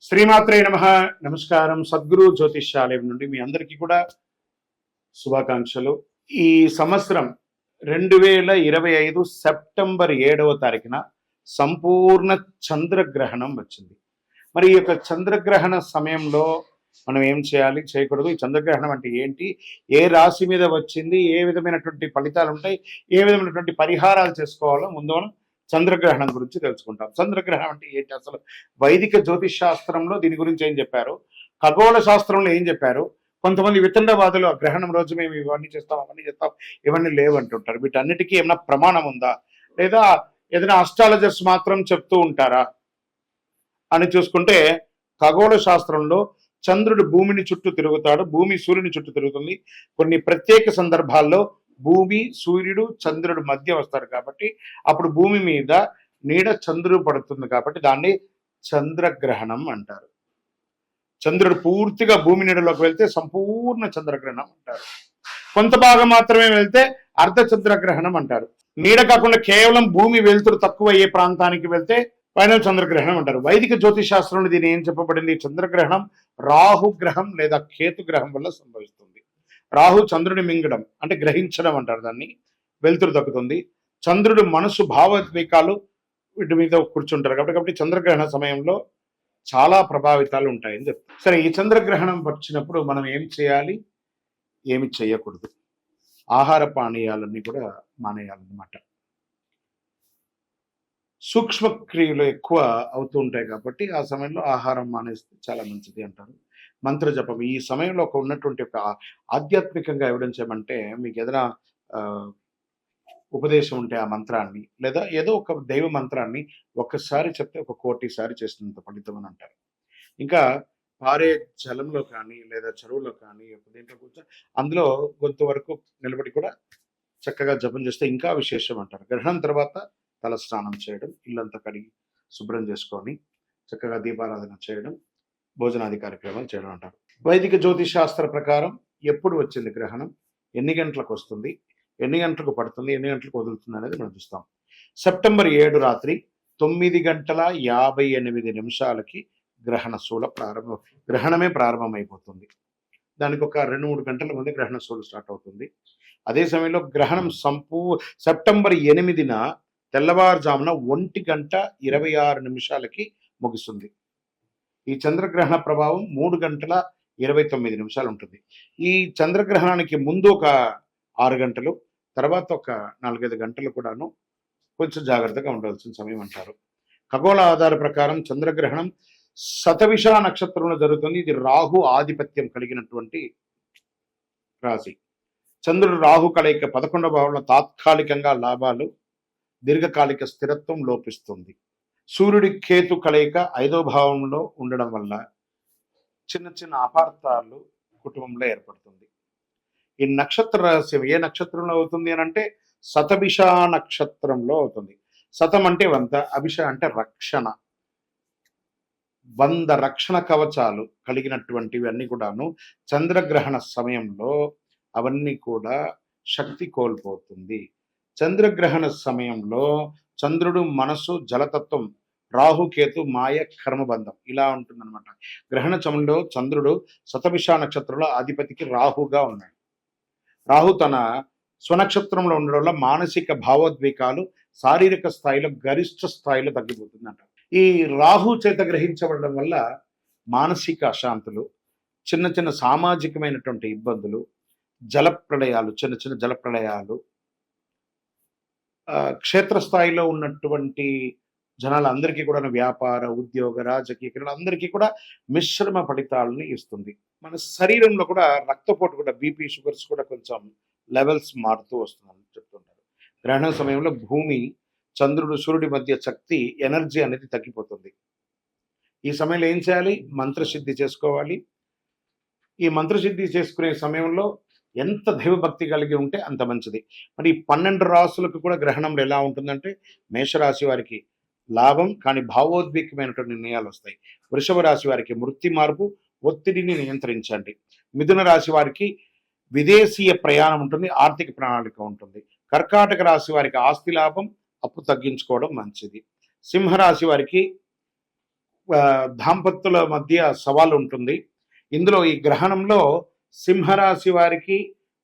శ్రీమాత్రే నమః. నమస్కారం. సద్గురు జ్యోతిష్యాలయం నుండి మీ అందరికీ కూడా శుభాకాంక్షలు. ఈ సంవత్సరం 2025 సెప్టెంబర్ 7వ తారీఖున సంపూర్ణ చంద్రగ్రహణం వచ్చింది. మరి ఈ యొక్క చంద్రగ్రహణ సమయంలో మనం ఏం చేయాలి, చేయకూడదు, ఈ చంద్రగ్రహణం అంటే ఏంటి, ఏ రాశి మీద వచ్చింది, ఏ విధమైనటువంటి ఫలితాలు ఉంటాయి, ఏ విధమైనటువంటి పరిహారాలు చేసుకోవాలో ముందు మనం చంద్రగ్రహణం గురించి తెలుసుకుంటాం. చంద్రగ్రహణం అంటే ఏంటి, అసలు వైదిక జ్యోతిష్ శాస్త్రంలో దీని గురించి ఏం చెప్పారు, ఖగోళ శాస్త్రంలో ఏం చెప్పారు. కొంతమంది వితండవాదులు ఆ గ్రహణం రోజు మేము ఇవన్నీ చేస్తాం, అవన్నీ చేస్తాం, ఇవన్నీ లేవంటుంటారు. వీటన్నిటికీ ఏమైనా ప్రమాణం ఉందా, లేదా ఏదైనా అస్ట్రాలజర్స్ మాత్రం చెప్తూ ఉంటారా అని చూసుకుంటే, ఖగోళ శాస్త్రంలో చంద్రుడు భూమిని చుట్టూ తిరుగుతాడు, భూమి సూర్యుని చుట్టూ తిరుగుతుంది. కొన్ని ప్రత్యేక సందర్భాల్లో భూమి సూర్యుడు చంద్రుడు మధ్య వస్తారు కాబట్టి అప్పుడు భూమి మీద నీడ చంద్రుడు పడుతుంది కాబట్టి దాన్ని చంద్రగ్రహణం అంటారు. చంద్రుడు పూర్తిగా భూమి నీడలోకి వెళ్తే సంపూర్ణ చంద్రగ్రహణం అంటారు. కొంత భాగం మాత్రమే వెళ్తే అర్ధ చంద్రగ్రహణం అంటారు. నీడ కాకుండా కేవలం భూమి వెలుతురు తక్కువ అయ్యే ప్రాంతానికి వెళ్తే పైన చంద్రగ్రహణం అంటారు. వైదిక జ్యోతిష్ శాస్త్రంలో దీని ఏం చెప్పబడింది, చంద్రగ్రహణం రాహుగ్రహం లేదా కేతుగ్రహం వల్ల సంభవిస్తుంది. రాహు చంద్రుని మింగడం అంటే గ్రహించడం అంటారు, దాన్ని వెలుతురు తగ్గుతుంది. చంద్రుడు మనసు భావోద్వేగాలు వీటి మీద కూర్చుంటారు కాబట్టి చంద్రగ్రహణ సమయంలో చాలా ప్రభావితాలు ఉంటాయని చెప్తారు. సరే, ఈ చంద్రగ్రహణం వచ్చినప్పుడు మనం ఏం చేయాలి, ఏమి చేయకూడదు, ఆహార పానీయాలన్నీ కూడా మానేయాలన్నమాట. సూక్ష్మ క్రియలు ఎక్కువ అవుతూ ఉంటాయి కాబట్టి ఆ సమయంలో ఆహారం మానేస్తే చాలా మంచిది అంటారు. మంత్ర జపం ఈ సమయంలో ఒక ఉన్నటువంటి ఒక ఆధ్యాత్మికంగా ఎవిడెన్స్ ఏమంటే, మీకు ఏదైనా ఉపదేశం ఉంటే ఆ మంత్రాన్ని లేదా ఏదో ఒక దైవ మంత్రాన్ని ఒక్కసారి చెప్తే 1,000,000 సారి చేసినంత ఫలితం అని అంటారు. ఇంకా పారే జలంలో కానీ లేదా చెరువులో కానీ దేంట్లో కూర్చొని అందులో గొంతు వరకు నిలబడి కూడా చక్కగా జపం చేస్తే ఇంకా విశేషం అంటారు. గ్రహణం తర్వాత తల స్నానం చేయడం, ఇల్లంతా కడిగి శుభ్రం చేసుకొని చక్కగా దీపారాధన చేయడం, భోజనాది కార్యక్రమాలు చేయడం అంటారు. వైదిక జ్యోతిష్ శాస్త్ర ప్రకారం ఎప్పుడు వచ్చింది గ్రహణం, ఎన్ని గంటలకు వస్తుంది, ఎన్ని గంటలకు పడుతుంది, ఎన్ని గంటలకు వదులుతుంది అనేది మనం చూస్తాం. సెప్టెంబర్ 7 రాత్రి 9:58 గ్రహణమే ప్రారంభమైపోతుంది. దానికి ఒక 2-3 గంటల ముందే గ్రహణ శూల స్టార్ట్ అవుతుంది. అదే సమయంలో గ్రహణం సెప్టెంబర్ 8న తెల్లవారుజామున 1:26 ముగుస్తుంది. ఈ చంద్రగ్రహణ ప్రభావం 3:29 ఉంటుంది. ఈ చంద్రగ్రహణానికి ముందు ఒక 6 గంటలు, తర్వాత ఒక 4-5 గంటలు కూడాను కొంచెం జాగ్రత్తగా ఉండాల్సిన సమయం అంటారు. ఖగోళ ఆధార ప్రకారం చంద్రగ్రహణం శతభిష నక్షత్రంలో జరుగుతుంది. ఇది రాహు ఆధిపత్యం కలిగినటువంటి రాశి. చంద్రుడు రాహు కలయిక 11వ భావంలో తాత్కాలికంగా లాభాలు, దీర్ఘకాలిక స్థిరత్వం లోపిస్తుంది. సూర్యుడి కేతు కలయిక 5వ భావంలో ఉండడం వల్ల చిన్న చిన్న అపార్థాలు కుటుంబంలో ఏర్పడుతుంది. ఈ నక్షత్ర రహస్యం ఏ నక్షత్రంలో అవుతుంది అని అంటే శతభిష నక్షత్రంలో అవుతుంది. శతం అంటే 100, అభిష అంటే రక్షణ. 100 రక్షణ కవచాలు కలిగినటువంటివి అన్ని కూడాను చంద్రగ్రహణ సమయంలో అవన్నీ కూడా శక్తి కోల్పోతుంది. చంద్రగ్రహణ సమయంలో చంద్రుడు మనసు జలతత్వం, రాహుకేతు మాయ కర్మబంధం ఇలా ఉంటుందన్నమాట. గ్రహణ సమయంలో చంద్రుడు శతభిష నక్షత్రంలో అధిపతికి రాహుగా ఉన్నాడు. రాహు తన స్వనక్షత్రంలో ఉండడం వల్ల మానసిక భావోద్వేగాలు శారీరక స్థాయిలో గరిష్ట స్థాయిలో తగ్గిపోతుందంట. ఈ రాహు చేత గ్రహించబడడం వల్ల మానసిక అశాంతులు, చిన్న చిన్న సామాజికమైనటువంటి ఇబ్బందులు, జలప్రళయాలు, చిన్న చిన్న జలప్రళయాలు, క్షేత్రస్థాయిలో ఉన్నటువంటి జనాలందరికీ కూడా వ్యాపార, ఉద్యోగ, రాజకీయ అందరికీ కూడా మిశ్రమ ఫలితాలని ఇస్తుంది. మన శరీరంలో కూడా రక్తపోటు కూడా బీపీ, షుగర్స్ కూడా కొంచెం లెవెల్స్ మారుతూ వస్తుందని చెప్తుంటారు. గ్రహణ సమయంలో భూమి, చంద్రుడు, సూర్యుడి మధ్య శక్తి, ఎనర్జీ అనేది తగ్గిపోతుంది. ఈ సమయంలో ఏం చేయాలి, మంత్రసిద్ధి చేసుకోవాలి. ఈ మంత్రసిద్ధి చేసుకునే సమయంలో ఎంత దైవభక్తి కలిగి ఉంటే అంత మంచిది. మరి 12 రాశులకు కూడా గ్రహణంలో ఎలా ఉంటుందంటే, మేషరాశి వారికి లాభం కానీ భావోద్వేగమైనటువంటి నిర్ణయాలు వస్తాయి. వృషభ రాశి వారికి వృత్తి మార్పు, ఒత్తిడిని నియంత్రించండి. మిథున రాశి వారికి విదేశీయ ప్రయాణం ఉంటుంది, ఆర్థిక ప్రణాళిక ఉంటుంది. కర్కాటక రాశి వారికి ఆస్తి లాభం, అప్పు తగ్గించుకోవడం మంచిది. సింహరాశి వారికి దాంపత్యుల మధ్య సవాలు ఉంటుంది. ఇందులో ఈ గ్రహణంలో సింహరాశి వారికి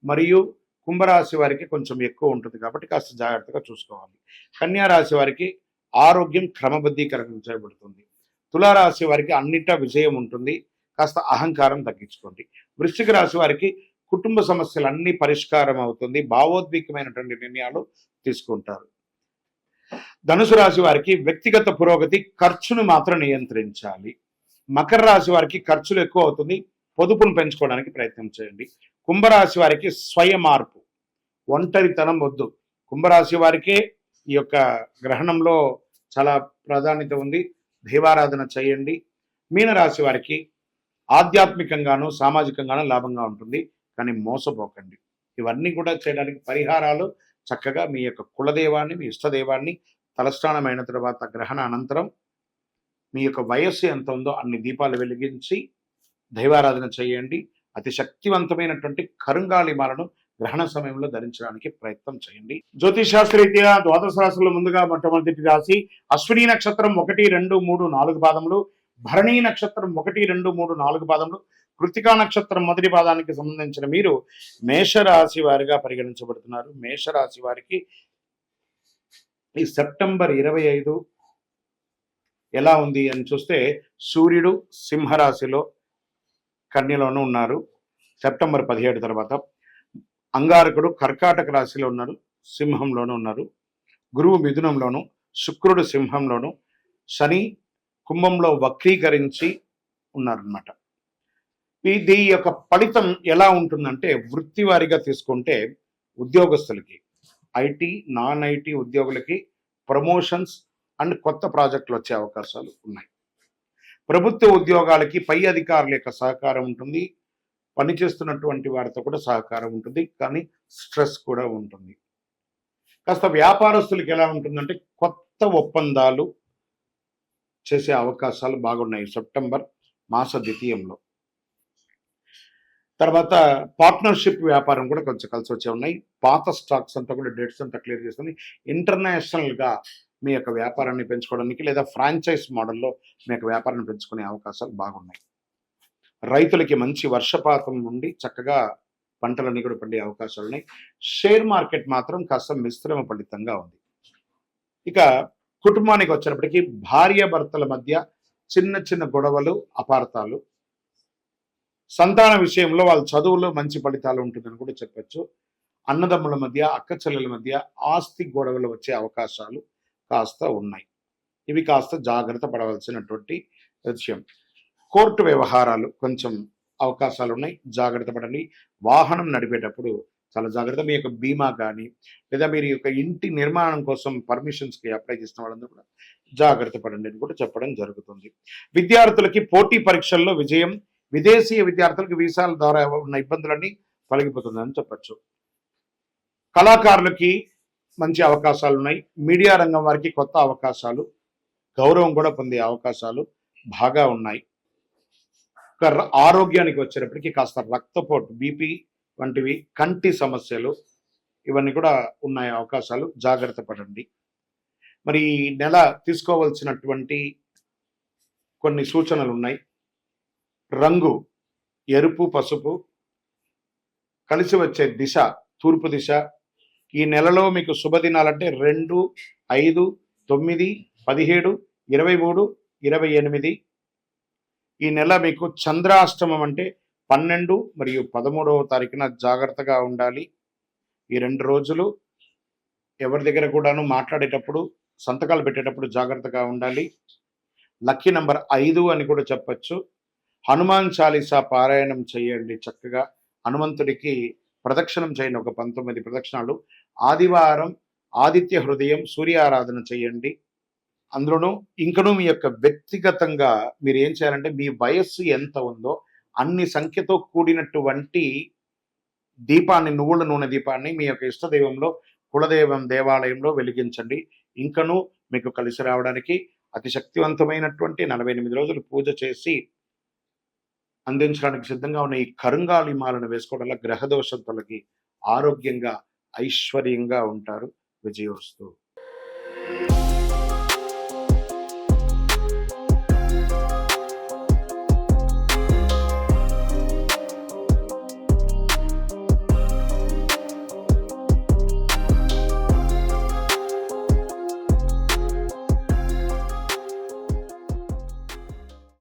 మరియు కుంభరాశి వారికి కొంచెం ఎక్కువ ఉంటుంది కాబట్టి కాస్త జాగ్రత్తగా చూసుకోవాలి. కన్యా రాశి వారికి ఆరోగ్యం క్రమబద్ధీకరించబడుతుంది. తులారాశి వారికి అన్నిటా విజయం ఉంటుంది. కాస్త అహంకారం తగ్గించుకోండి. వృశ్చిక రాశి వారికి కుటుంబ సమస్యలు అన్ని పరిష్కారం అవుతుంది. భావోద్వేగమైనటువంటి నిర్ణయాలు తీసుకుంటారు. ధనుసు రాశి వారికి వ్యక్తిగత పురోగతి, ఖర్చును మాత్రం నియంత్రించాలి. మకర రాశి వారికి ఖర్చులు ఎక్కువ అవుతుంది. పొదుపును పెంచుకోవడానికి ప్రయత్నం చేయండి. కుంభరాశి వారికి స్వయ మార్పు, ఒంటరితనం వద్దు. కుంభరాశి వారికే ఈ యొక్క గ్రహణంలో చాలా ప్రాధాన్యత ఉంది. దైవారాధన చేయండి. మీనరాశి వారికి ఆధ్యాత్మికంగాను సామాజికంగాను లాభంగా ఉంటుంది, కానీ మోసపోకండి. ఇవన్నీ కూడా చేయడానికి పరిహారాలు చక్కగా మీ యొక్క కులదేవాన్ని, మీ ఇష్టదేవాన్ని తలస్నానం అయిన తర్వాత గ్రహణ అనంతరం మీ యొక్క వయస్సు ఎంత ఉందో అన్ని దీపాలు వెలిగించి దైవారాధన చేయండి. అతి శక్తివంతమైనటువంటి కరుంగాళి మాలను గ్రహణ సమయంలో ధరించడానికి ప్రయత్నం చేయండి. జ్యోతిష్ శాస్త్రరీత్యా ద్వాదశ రాశుల్లో ముందుగా మొట్టమొదటి రాశి అశ్విని నక్షత్రం 1, 2, 3, 4 పాదములు, భరణీ నక్షత్రం 1, 2, 3, 4 పాదములు, కృతికా నక్షత్రం మొదటి పాదానికి సంబంధించిన మీరు మేషరాశి వారిగా పరిగణించబడుతున్నారు. మేషరాశి వారికి ఈ సెప్టెంబర్ 25 ఎలా ఉంది అని చూస్తే సూర్యుడు సింహరాశిలో కన్యలోనూ ఉన్నారు. సెప్టెంబర్ 17 తర్వాత అంగారకుడు కర్కాటక రాశిలో ఉన్నారు, సింహంలోనూ ఉన్నారు. గురువు మిథునంలోను, శుక్రుడు సింహంలోను, శని కుంభంలో వక్రీకరించి ఉన్నారనమాట. ఇది యొక్క ఫలితం ఎలా ఉంటుందంటే వృత్తి వారిగా తీసుకుంటే ఉద్యోగస్తులకి, ఐటీ నాన్ ఐటీ ఉద్యోగులకి ప్రమోషన్స్ అండ్ కొత్త ప్రాజెక్టులు వచ్చే అవకాశాలు ఉన్నాయి. ప్రభుత్వ ఉద్యోగాలకి పై అధికారుల యొక్క సహకారం ఉంటుంది. పనిచేస్తున్నటువంటి వారితో కూడా సహకారం ఉంటుంది, కానీ స్ట్రెస్ కూడా ఉంటుంది. కాస్త వ్యాపారస్తులకి ఎలా ఉంటుందంటే కొత్త ఒప్పందాలు చేసే అవకాశాలు బాగున్నాయి సెప్టెంబర్ మాస ద్వితీయంలో. తర్వాత పార్ట్నర్షిప్ వ్యాపారం కూడా కొంచెం కలిసి వచ్చే ఉన్నాయి. పాత స్టాక్స్ అంతా కూడా డేట్స్ అంతా క్లియర్ చేస్తుంది. ఇంటర్నేషనల్గా మీ యొక్క వ్యాపారాన్ని పెంచుకోవడానికి లేదా ఫ్రాంచైజ్ మోడల్లో మీ యొక్క వ్యాపారాన్ని పెంచుకునే అవకాశాలు బాగున్నాయి. రైతులకి మంచి వర్షపాతం నుండి చక్కగా పంటలన్నీ కూడా పండే అవకాశాలు ఉన్నాయి. షేర్ మార్కెట్ మాత్రం కాస్త మిశ్రమ ఫలితంగా ఉంది. ఇక కుటుంబానికి వచ్చినప్పటికీ భార్యాభర్తల మధ్య చిన్న చిన్న గొడవలు, అపార్థాలు, సంతాన విషయంలో వాళ్ళ చదువులో మంచి ఫలితాలు ఉంటుందని కూడా చెప్పచ్చు. అన్నదమ్ముల మధ్య, అక్క చెల్లెల మధ్య ఆస్తి గొడవలు వచ్చే అవకాశాలు కాస్త ఉన్నాయి. ఇవి కాస్త జాగ్రత్త పడవలసినటువంటి విషయం. కోర్టు వ్యవహారాలు కొంచెం అవకాశాలు ఉన్నాయి, జాగ్రత్త పడండి. వాహనం నడిపేటప్పుడు చాలా జాగ్రత్త. మీ యొక్క బీమా కానీ లేదా మీరు యొక్క ఇంటి నిర్మాణం కోసం పర్మిషన్స్కి అప్లై చేసిన వాళ్ళందరూ కూడా జాగ్రత్త పడండి అని కూడా చెప్పడం జరుగుతుంది. విద్యార్థులకి పోటీ పరీక్షల్లో విజయం, విదేశీయ విద్యార్థులకు వీసాల ద్వారా ఉన్న ఇబ్బందులన్నీ తొలగిపోతుందని చెప్పచ్చు. కళాకారులకి మంచి అవకాశాలు ఉన్నాయి. మీడియా రంగం వారికి కొత్త అవకాశాలు, గౌరవం కూడా పొందే అవకాశాలు బాగా ఉన్నాయి. ఆరోగ్యానికి వచ్చేటప్పటికి కాస్త రక్తపోటు, బీపీ వంటివి, కంటి సమస్యలు ఇవన్నీ కూడా ఉన్నాయి అవకాశాలు, జాగ్రత్త పడండి. మరి ఈ నెల తీసుకోవాల్సినటువంటి కొన్ని సూచనలు ఉన్నాయి. రంగు ఎరుపు, పసుపు, కలిసి వచ్చే దిశ తూర్పు దిశ. ఈ నెలలో మీకు శుభదినాలంటే 2, 5, 9, 17, 23, 28. ఈ నెల మీకు చంద్రాష్టమం అంటే 12 మరియు 13వ తారీఖున జాగ్రత్తగా ఉండాలి. ఈ 2 రోజులు ఎవరి దగ్గర కూడాను మాట్లాడేటప్పుడు, సంతకాలు పెట్టేటప్పుడు జాగ్రత్తగా ఉండాలి. లక్కీ నంబర్ 5 అని కూడా చెప్పచ్చు. హనుమాన్ చాలీసా పారాయణం చేయండి. చక్కగా హనుమంతుడికి ప్రదక్షిణం చేయండి, ఒక 19 ప్రదక్షిణాలు. ఆదివారం ఆదిత్య హృదయం సూర్యారాధన చేయండి. అందులోనూ ఇంకనూ మీ యొక్క వ్యక్తిగతంగా మీరు ఏం చేయాలంటే మీ వయస్సు ఎంత ఉందో అన్ని సంఖ్యతో కూడినటువంటి దీపాన్ని, నువ్వుల నూనె దీపాన్ని మీ యొక్క ఇష్టదైవంలో, కులదైవం దేవాలయంలో వెలిగించండి. ఇంకనూ మీకు కలిసి రావడానికి అతి శక్తివంతమైనటువంటి 48 రోజులు పూజ చేసి అందించడానికి సిద్ధంగా ఉన్న ఈ కరుంగాళి మాలను వేసుకోవడం వల్ల గ్రహదోషం తొలగి ఆరోగ్యంగా, ఐశ్వర్యంగా ఉంటారు. విజయోస్తు.